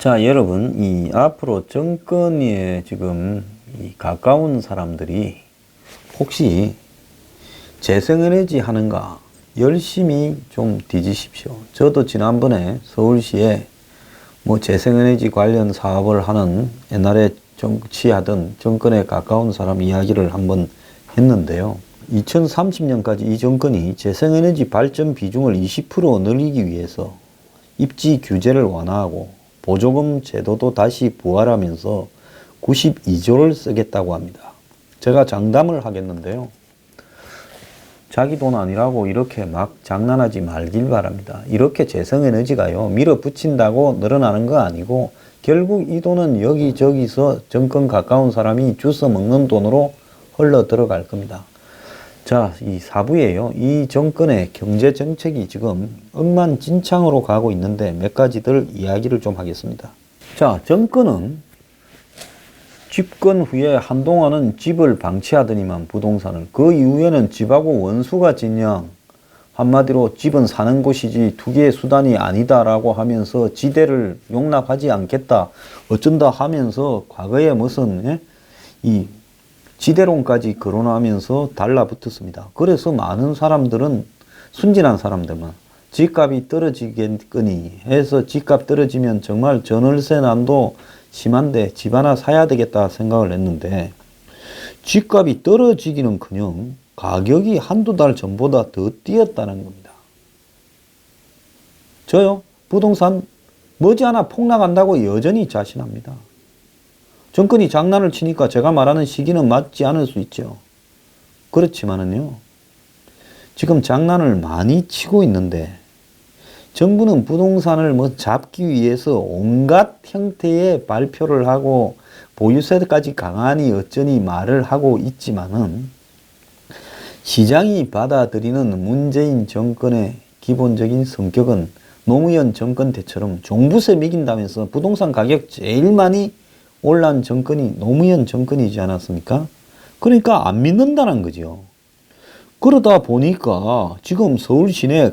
자, 여러분, 이 앞으로 정권에 지금 이 가까운 사람들이 혹시 재생에너지 하는가 열심히 좀 뒤지십시오. 저도 지난번에 서울시에 뭐 재생에너지 관련 사업을 하는 옛날에 정치하던 정권에 가까운 사람 이야기를 한번 했는데요. 2030년까지 이 정권이 재생에너지 발전 비중을 20% 늘리기 위해서 입지 규제를 완화하고 보조금 제도도 다시 부활하면서 92조를 쓰겠다고 합니다. 제가 장담을 하겠는데요. 자기 돈 아니라고 이렇게 막 장난하지 말길 바랍니다. 이렇게 재생에너지가요, 밀어붙인다고 늘어나는 거 아니고 결국 이 돈은 여기저기서 정권 가까운 사람이 주워 먹는 돈으로 흘러 들어갈 겁니다. 자, 이 4부에요. 이 정권의 경제 정책이 지금 엉망진창으로 가고 있는데 몇 가지들 이야기를 좀 하겠습니다. 자, 정권은 집권 후에 한동안은 집을 방치하더니만 부동산을, 그 이후에는 집하고 원수가 진양, 한마디로 집은 사는 곳이지 투기의 수단이 아니다라고 하면서 지대를 용납하지 않겠다 어쩐다 하면서 과거에 무슨 이 지대론까지 거론하면서 달라붙었습니다. 그래서 많은 사람들은, 순진한 사람들만 집값이 떨어지겠거니 해서 집값 떨어지면 정말 전월세 난도 심한데 집 하나 사야 되겠다 생각을 했는데, 집값이 떨어지기는커녕 가격이 한두 달 전보다 더 뛰었다는 겁니다. 저요, 부동산 머지않아 폭락한다고 여전히 자신합니다. 정권이 장난을 치니까 제가 말하는 시기는 맞지 않을 수 있죠. 그렇지만은요, 지금 장난을 많이 치고 있는데 정부는 부동산을 잡기 위해서 온갖 형태의 발표를 하고 보유세까지 강하니 어쩌니 말을 하고 있지만은, 시장이 받아들이는 문재인 정권의 기본적인 성격은 노무현 정권 때처럼 종부세 매긴다면서 부동산 가격 제일 많이 올란 정권이 노무현 정권이지 않았습니까? 그러니까 안 믿는다는 거죠. 그러다 보니까 지금 서울 시내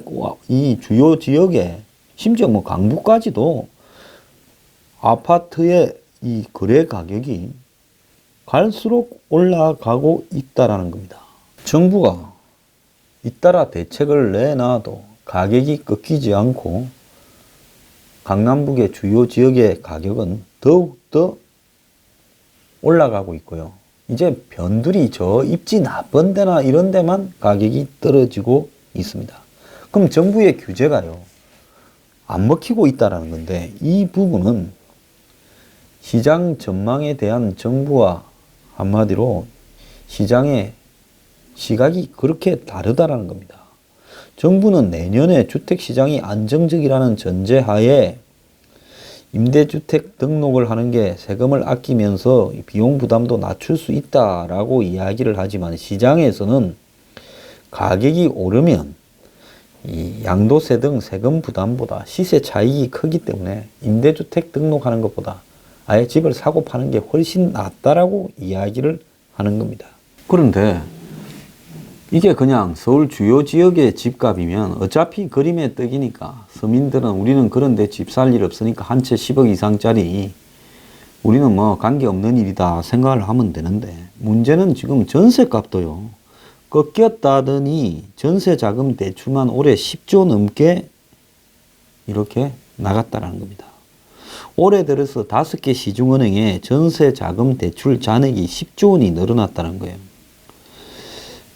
이 주요 지역에, 심지어 강북까지도 아파트의 이 거래 가격이 갈수록 올라가고 있다라는 겁니다. 정부가 잇따라 대책을 내놔도 가격이 꺾이지 않고 강남북의 주요 지역의 가격은 더욱더 올라가고 있고요. 이제 변두리 저 입지 나쁜 데나 이런 데만 가격이 떨어지고 있습니다. 그럼 정부의 규제가요, 안 먹히고 있다는 건데, 이 부분은 시장 전망에 대한 정부와 한마디로 시장의 시각이 그렇게 다르다는 겁니다. 정부는 내년에 주택시장이 안정적이라는 전제하에 임대주택 등록을 하는 게 세금을 아끼면서 비용 부담도 낮출 수 있다라고 이야기를 하지만, 시장에서는 가격이 오르면 이 양도세 등 세금 부담보다 시세 차익이 크기 때문에 임대주택 등록하는 것보다 아예 집을 사고 파는 게 훨씬 낫다라고 이야기를 하는 겁니다. 그런데 이게 그냥 서울 주요 지역의 집값이면 어차피 그림의 떡이니까 서민들은 우리는 그런데 집 살 일 없으니까 한 채 10억 이상짜리 우리는 관계없는 일이다 생각을 하면 되는데, 문제는 지금 전세값도요, 꺾였다더니 전세자금 대출만 올해 10조 넘게 이렇게 나갔다는 겁니다. 올해 들어서 5개 시중은행에 전세자금 대출 잔액이 10조 원이 늘어났다는 거예요.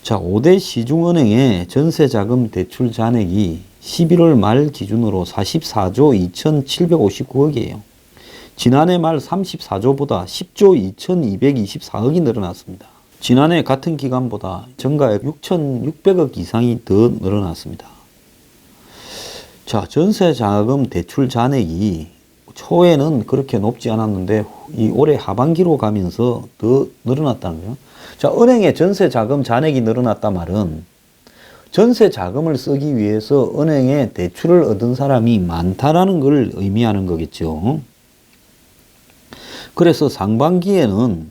자, 5대 시중은행의 전세자금 대출 잔액이 11월 말 기준으로 44조 2,759억이에요. 지난해 말 34조보다 10조 2,224억이 늘어났습니다. 지난해 같은 기간보다 전가액 6,600억 이상이 더 늘어났습니다. 자, 전세자금 대출 잔액이 초에는 그렇게 높지 않았는데 이 올해 하반기로 가면서 더 늘어났다는 거예요. 자, 은행의 전세자금 잔액이 늘어났다 말은 전세자금을 쓰기 위해서 은행에 대출을 얻은 사람이 많다라는 걸 의미하는 거겠죠. 그래서 상반기에는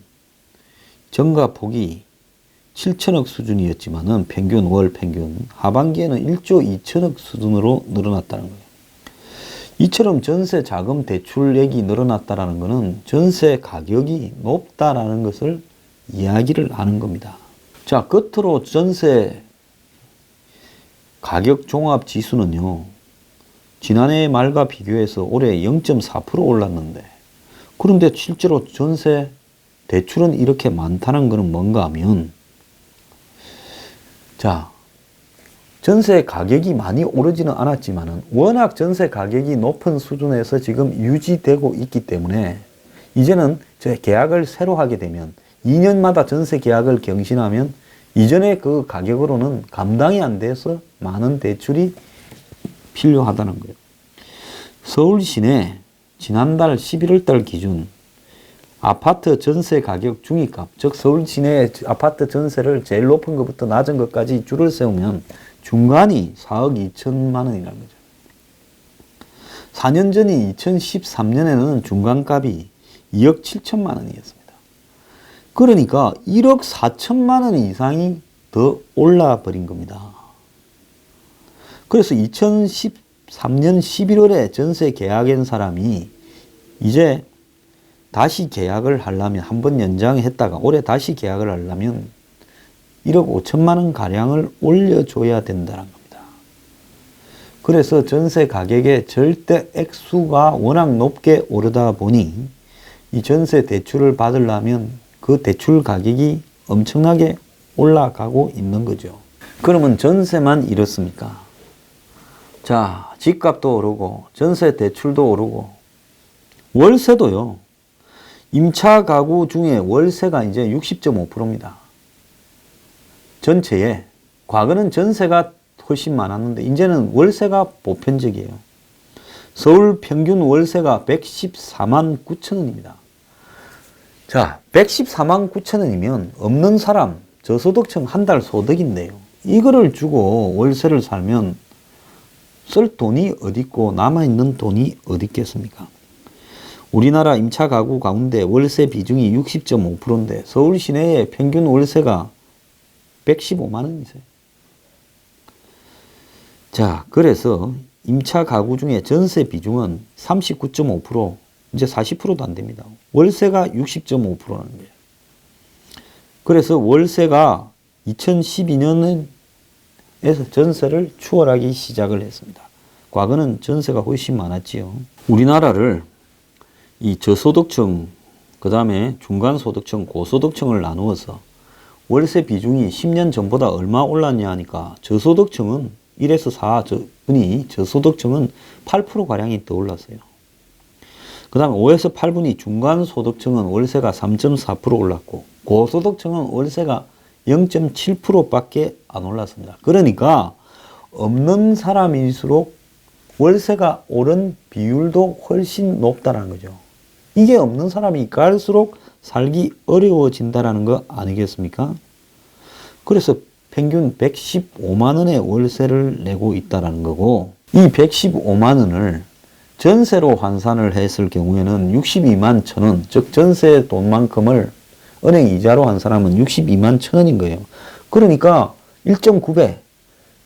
전가폭이 7천억 수준이었지만은 월 평균, 하반기에는 1조 2천억 수준으로 늘어났다는 거예요. 이처럼 전세 자금 대출액이 늘어났다라는 것은 전세 가격이 높다라는 것을 이야기를 하는 겁니다. 자, 끝으로 전세 가격 종합 지수는요, 지난해 말과 비교해서 올해 0.4% 올랐는데, 그런데 실제로 전세 대출은 이렇게 많다는 것은 뭔가 하면, 자, 전세 가격이 많이 오르지는 않았지만은 워낙 전세 가격이 높은 수준에서 지금 유지되고 있기 때문에 이제는 저 계약을 새로 하게 되면 2년마다 전세 계약을 경신하면 이전의 그 가격으로는 감당이 안 돼서 많은 대출이 필요하다는 거예요. 서울 시내 지난달 11월 달 기준 아파트 전세 가격 중위값, 즉 서울 시내 아파트 전세를 제일 높은 것부터 낮은 것까지 줄을 세우면 중간이 4억 2천만 원이라는 거죠. 4년 전인 2013년에는 중간값이 2억 7천만 원이었습니다. 그러니까 1억 4천만 원 이상이 더 올라 버린 겁니다. 그래서 2013년 11월에 전세 계약한 사람이 이제 다시 계약을 하려면, 한 번 연장했다가 올해 다시 계약을 하려면 1억 5천만 원 가량을 올려줘야 된다는 겁니다. 그래서 전세 가격의 절대 액수가 워낙 높게 오르다 보니 이 전세 대출을 받으려면 그 대출 가격이 엄청나게 올라가고 있는 거죠. 그러면 전세만 이렇습니까? 자, 집값도 오르고 전세 대출도 오르고 월세도요. 임차 가구 중에 월세가 이제 60.5%입니다. 전체에. 과거는 전세가 훨씬 많았는데 이제는 월세가 보편적이에요. 서울 평균 월세가 114만 9천 원입니다. 자, 114만 9천 원이면 없는 사람, 저소득층 한 달 소득인데요. 이거를 주고 월세를 살면 쓸 돈이 어디 있고 남아있는 돈이 어디 있겠습니까? 우리나라 임차 가구 가운데 월세 비중이 60.5%인데 서울 시내의 평균 월세가 115만 원이세요. 자, 그래서 임차 가구 중에 전세 비중은 39.5%, 이제 40%도 안 됩니다. 월세가 60.5%라는 거예요. 그래서 월세가 2012년에서 전세를 추월하기 시작을 했습니다. 과거는 전세가 훨씬 많았지요. 우리나라를 이 저소득층, 그 다음에 중간소득층, 고소득층을 나누어서 월세 비중이 10년 전보다 얼마 올랐냐 하니까 저소득층은 1에서 4분이 저소득층은 8%가량이 더 올랐어요. 그 다음에 5에서 8분이 중간소득층은 월세가 3.4% 올랐고 고소득층은 월세가 0.7%밖에 안 올랐습니다. 그러니까 없는 사람일수록 월세가 오른 비율도 훨씬 높다는 거죠. 이게 없는 사람이 갈수록 살기 어려워진다는 거 아니겠습니까? 그래서 평균 115만 원의 월세를 내고 있다는 거고, 이 115만 원을 전세로 환산을 했을 경우에는 62만 천 원, 즉 전세 돈만큼을 은행 이자로 환산하면 62만 천 원인 거예요. 그러니까 1.9배,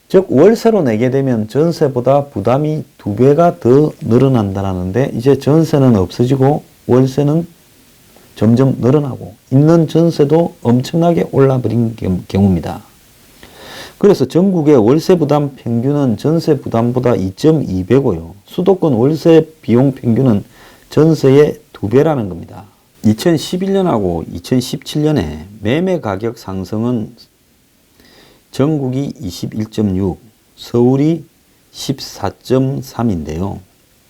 즉 월세로 내게 되면 전세보다 부담이 2배가 더 늘어난다는데, 이제 전세는 없어지고 월세는 점점 늘어나고 있는 전세도 엄청나게 올라버린 경우입니다. 그래서 전국의 월세 부담 평균은 전세 부담보다 2.2배고요. 수도권 월세 비용 평균은 전세의 2배라는 겁니다. 2011년하고 2017년에 매매 가격 상승은 전국이 21.6, 서울이 14.3인데요.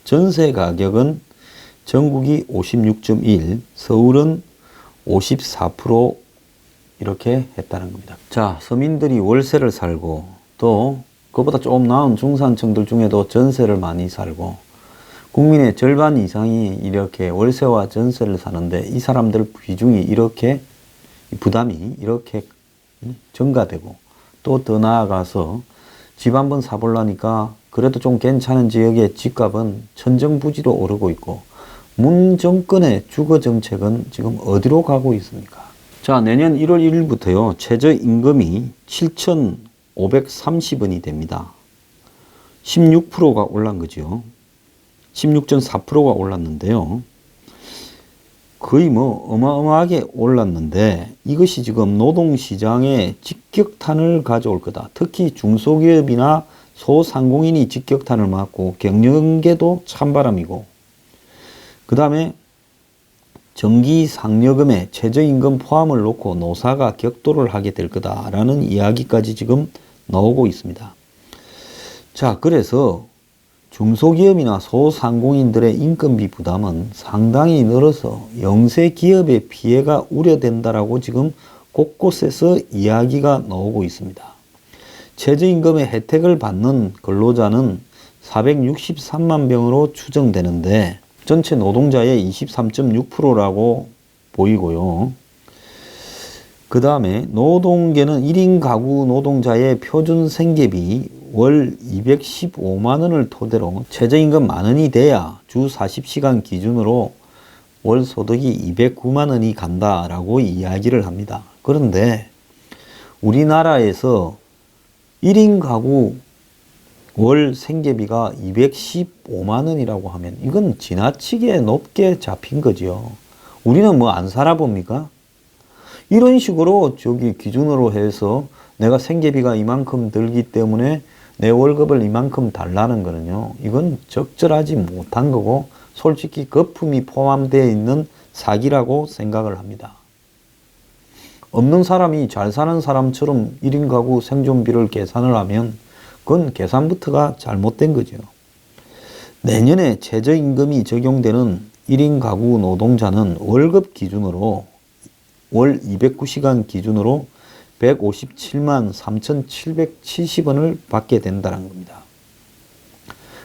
전세 가격은 전국이 56.1, 서울은 54% 이렇게 했다는 겁니다. 자, 서민들이 월세를 살고 또 그보다 조금 나은 중산층들 중에도 전세를 많이 살고 국민의 절반 이상이 이렇게 월세와 전세를 사는데 이 사람들 비중이 이렇게 부담이 이렇게 증가되고 또 더 나아가서 집 한번 사보려니까 그래도 좀 괜찮은 지역의 집값은 천정부지로 오르고 있고 문 정권의 주거 정책은 지금 어디로 가고 있습니까? 자, 내년 1월 1일부터요, 최저임금이 7,530원이 됩니다. 16%가 올란 거죠. 16.4%가 올랐는데요. 거의 뭐 어마어마하게 올랐는데 이것이 지금 노동시장에 직격탄을 가져올 거다. 특히 중소기업이나 소상공인이 직격탄을 맞고 경영계도 찬바람이고, 그 다음에 정기상여금에 최저임금 포함을 놓고 노사가 격돌을 하게 될 거다라는 이야기까지 지금 나오고 있습니다. 자, 그래서 중소기업이나 소상공인들의 인건비 부담은 상당히 늘어서 영세 기업의 피해가 우려된다라고 지금 곳곳에서 이야기가 나오고 있습니다. 최저임금의 혜택을 받는 근로자는 463만 명으로 추정되는데 전체 노동자의 23.6%라고 보이고요. 그 다음에 노동계는 1인 가구 노동자의 표준 생계비 월 215만 원을 토대로 최저임금 만 원이 돼야 주 40시간 기준으로 월 소득이 209만 원이 간다라고 이야기를 합니다. 그런데 우리나라에서 1인 가구 월 생계비가 215만 원이라고 하면 이건 지나치게 높게 잡힌 거죠. 우리는 뭐 안 살아봅니까? 이런 식으로 저기 기준으로 해서 내가 생계비가 이만큼 들기 때문에 내 월급을 이만큼 달라는 거는요, 이건 적절하지 못한 거고 솔직히 거품이 포함되어 있는 사기라고 생각을 합니다. 없는 사람이 잘 사는 사람처럼 1인 가구 생존비를 계산을 하면 그건 계산부터가 잘못된 거죠. 내년에 최저임금이 적용되는 1인 가구 노동자는 월급 기준으로 월 209시간 기준으로 157만 3,770원을 받게 된다는 겁니다.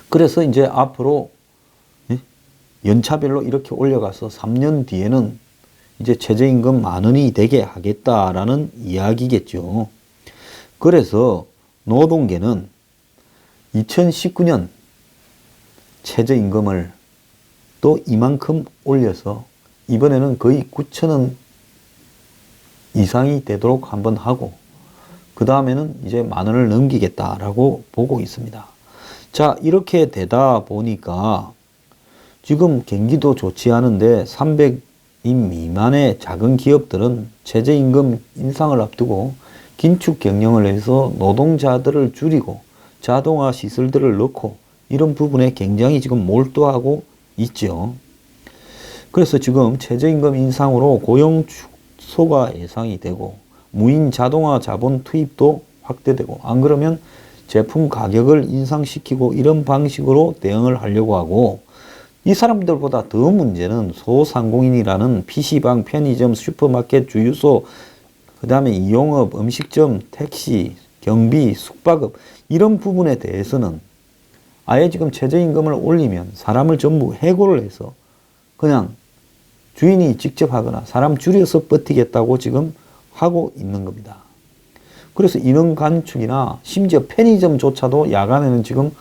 그래서 이제 앞으로 연차별로 이렇게 올려가서 3년 뒤에는 이제 최저임금 만 원이 되게 하겠다라는 이야기겠죠. 그래서 노동계는 2019년 최저임금을 또 이만큼 올려서 이번에는 거의 9,000원 이상이 되도록 한번 하고 그 다음에는 이제 만 원을 넘기겠다라고 보고 있습니다. 자, 이렇게 되다 보니까 지금 경기도 좋지 않은데 300인 미만의 작은 기업들은 최저임금 인상을 앞두고 긴축 경영을 해서 노동자들을 줄이고 자동화 시설들을 넣고 이런 부분에 굉장히 지금 몰두하고 있죠. 그래서 지금 최저임금 인상으로 고용 축소가 예상이 되고 무인 자동화 자본 투입도 확대되고, 안 그러면 제품 가격을 인상시키고 이런 방식으로 대응을 하려고 하고, 이 사람들보다 더 문제는 소상공인이라는 PC방, 편의점, 슈퍼마켓, 주유소, 그 다음에 이용업, 음식점, 택시, 경비, 숙박업 이런 부분에 대해서는 아예 지금 최저임금을 올리면 사람을 전부 해고를 해서 그냥 주인이 직접 하거나 사람 줄여서 버티겠다고 지금 하고 있는 겁니다. 그래서 인원 감축이나 심지어 편의점조차도 야간에는 지금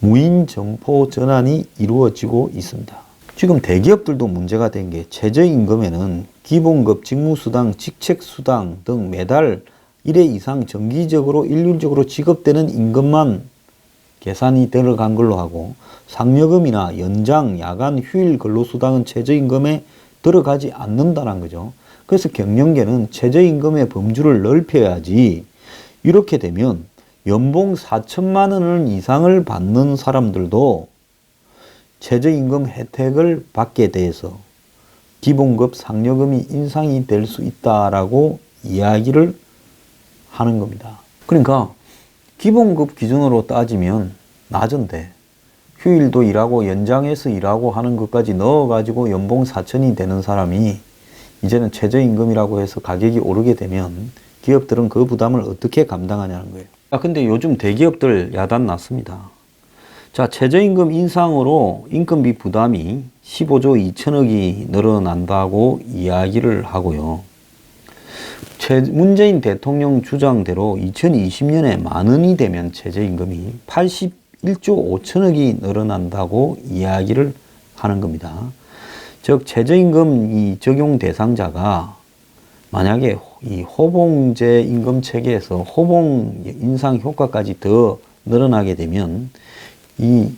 무인 점포 전환이 이루어지고 있습니다. 지금 대기업들도 문제가 된 게 최저임금에는 기본급, 직무수당, 직책수당 등 매달 1회 이상 정기적으로 일률적으로 지급되는 임금만 계산이 들어간 걸로 하고, 상여금이나 연장, 야간, 휴일 근로수당은 최저임금에 들어가지 않는다는 거죠. 그래서 경영계는 최저임금의 범주를 넓혀야지, 이렇게 되면 연봉 4천만 원 이상을 받는 사람들도 최저임금 혜택을 받게 돼서 기본급, 상여금이 인상이 될 수 있다라고 이야기를 하는 겁니다. 그러니까 기본급 기준으로 따지면 낮은데 휴일도 일하고 연장해서 일하고 하는 것까지 넣어가지고 연봉 4천이 되는 사람이 이제는 최저임금이라고 해서 가격이 오르게 되면 기업들은 그 부담을 어떻게 감당하냐는 거예요. 근데 요즘 대기업들 야단 났습니다. 자, 최저임금 인상으로 인건비 부담이 15조 2천억이 늘어난다고 이야기를 하고요. 문재인 대통령 주장대로 2020년에 만 원이 되면 최저임금이 81조 5천억이 늘어난다고 이야기를 하는 겁니다. 즉 최저임금 이 적용 대상자가 만약에 이 호봉제 임금 체계에서 호봉 인상 효과까지 더 늘어나게 되면 이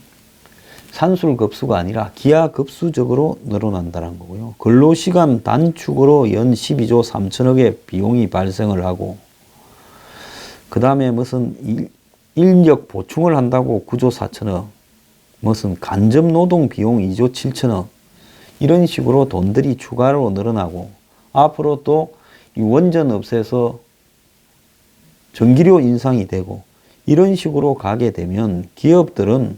산술급수가 아니라 기하급수적으로 늘어난다는 거고요. 근로시간 단축으로 연 12조 3천억의 비용이 발생을 하고, 그 다음에 무슨 인력 보충을 한다고 9조 4천억, 무슨 간접노동 비용 2조 7천억, 이런 식으로 돈들이 추가로 늘어나고, 앞으로 또 이 원전 없애서 전기료 인상이 되고, 이런 식으로 가게 되면 기업들은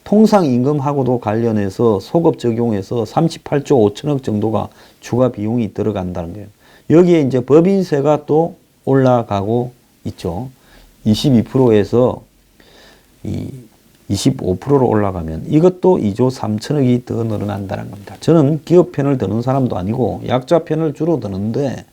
통상임금하고도 관련해서 소급 적용해서 38조 5천억 정도가 추가 비용이 들어간다는 거예요. 여기에 이제 법인세가 또 올라가고 있죠. 22%에서 25%로 올라가면 이것도 2조 3천억이 더 늘어난다는 겁니다. 저는 기업 편을 드는 사람도 아니고 약자 편을 주로 드는데,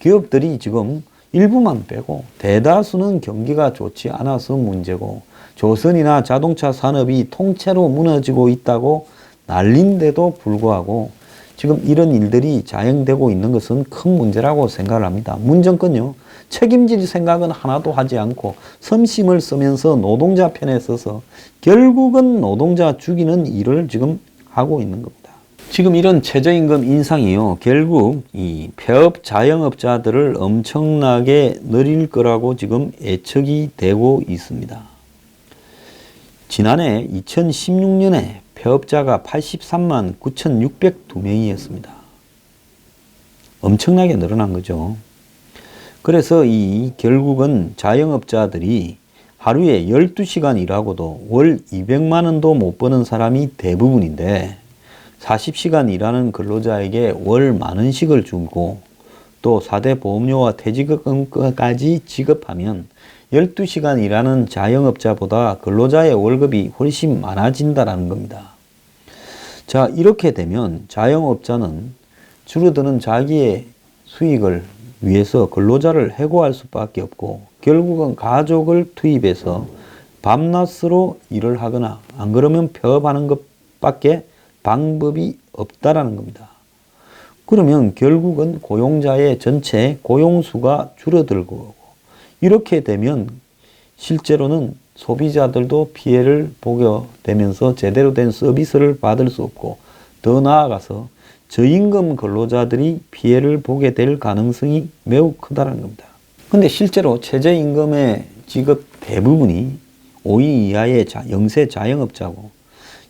기업들이 지금 일부만 빼고 대다수는 경기가 좋지 않아서 문제고, 조선이나 자동차 산업이 통째로 무너지고 있다고 난린데도 불구하고 지금 이런 일들이 자행되고 있는 것은 큰 문제라고 생각을 합니다. 문 정권요, 책임질 생각은 하나도 하지 않고 섬심을 쓰면서 노동자 편에 서서 결국은 노동자 죽이는 일을 지금 하고 있는 겁니다. 지금 이런 최저임금 인상이요, 결국 이 폐업 자영업자들을 엄청나게 늘릴 거라고 지금 예측이 되고 있습니다. 지난해 2016년에 폐업자가 83만 9,602명이었습니다. 엄청나게 늘어난 거죠. 그래서 이 결국은 자영업자들이 하루에 12시간 일하고도 월 200만 원도 못 버는 사람이 대부분인데, 40시간 일하는 근로자에게 월 10,000원씩을 주고 또 4대 보험료와 퇴직금까지 지급하면 12시간 일하는 자영업자보다 근로자의 월급이 훨씬 많아진다는 겁니다. 자, 이렇게 되면 자영업자는 줄어드는 자기의 수익을 위해서 근로자를 해고할 수밖에 없고, 결국은 가족을 투입해서 밤낮으로 일을 하거나 안 그러면 폐업하는 것밖에 방법이 없다라는 겁니다. 그러면 결국은 고용자의 전체 고용수가 줄어들고, 이렇게 되면 실제로는 소비자들도 피해를 보게 되면서 제대로 된 서비스를 받을 수 없고, 더 나아가서 저임금 근로자들이 피해를 보게 될 가능성이 매우 크다는 겁니다. 근데 실제로 최저임금의 지급 대부분이 5인 이하의 영세 자영업자고,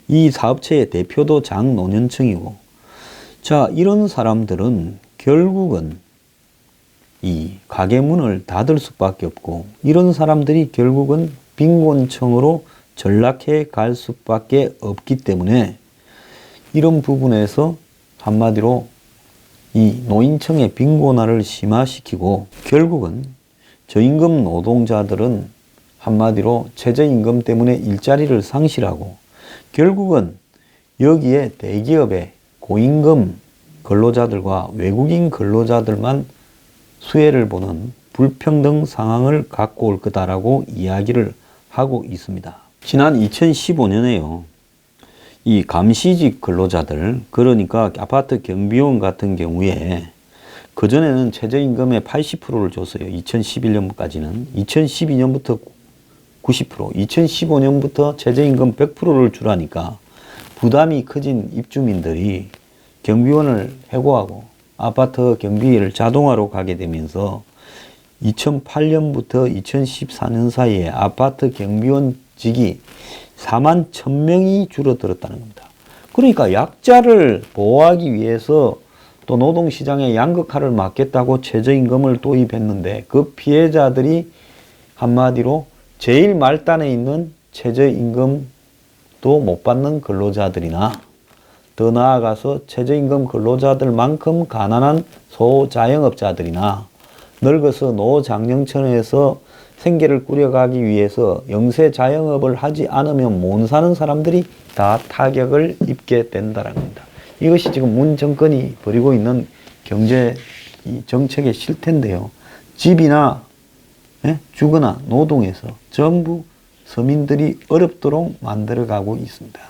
이 사업체의 대표도 장노년층이고, 자, 이런 사람들은 결국은 이 가게 문을 닫을 수밖에 없고, 이런 사람들이 결국은 빈곤층으로 전락해 갈 수밖에 없기 때문에, 이런 부분에서 한마디로 이 노인층의 빈곤화를 심화시키고, 결국은 저임금 노동자들은 한마디로 최저임금 때문에 일자리를 상실하고, 결국은 여기에 대기업의 고임금 근로자들과 외국인 근로자들만 수혜를 보는 불평등 상황을 갖고 올 거다라고 이야기를 하고 있습니다. 지난 2015년에요, 이 감시직 근로자들, 그러니까 아파트 경비원 같은 경우에 그전에는 최저임금의 80%를 줬어요. 2011년까지는. 2012년부터 90%, 2015년부터 최저임금 100%를 주라니까 부담이 커진 입주민들이 경비원을 해고하고 아파트 경비를 자동화로 가게 되면서 2008년부터 2014년 사이에 아파트 경비원직이 4만 1,000명이 줄어들었다는 겁니다. 그러니까 약자를 보호하기 위해서 또 노동시장의 양극화를 막겠다고 최저임금을 도입했는데, 그 피해자들이 한마디로 제일 말단에 있는 최저임금도 못 받는 근로자들이나, 더 나아가서 최저임금 근로자들만큼 가난한 소자영업자들이나, 늙어서 노장년층에서 생계를 꾸려가기 위해서 영세 자영업을 하지 않으면 못 사는 사람들이 다 타격을 입게 된다는 겁니다. 이것이 지금 문 정권이 벌이고 있는 경제 정책의 실태인데요. 집이나 주거나 노동에서 전부 서민들이 어렵도록 만들어가고 있습니다.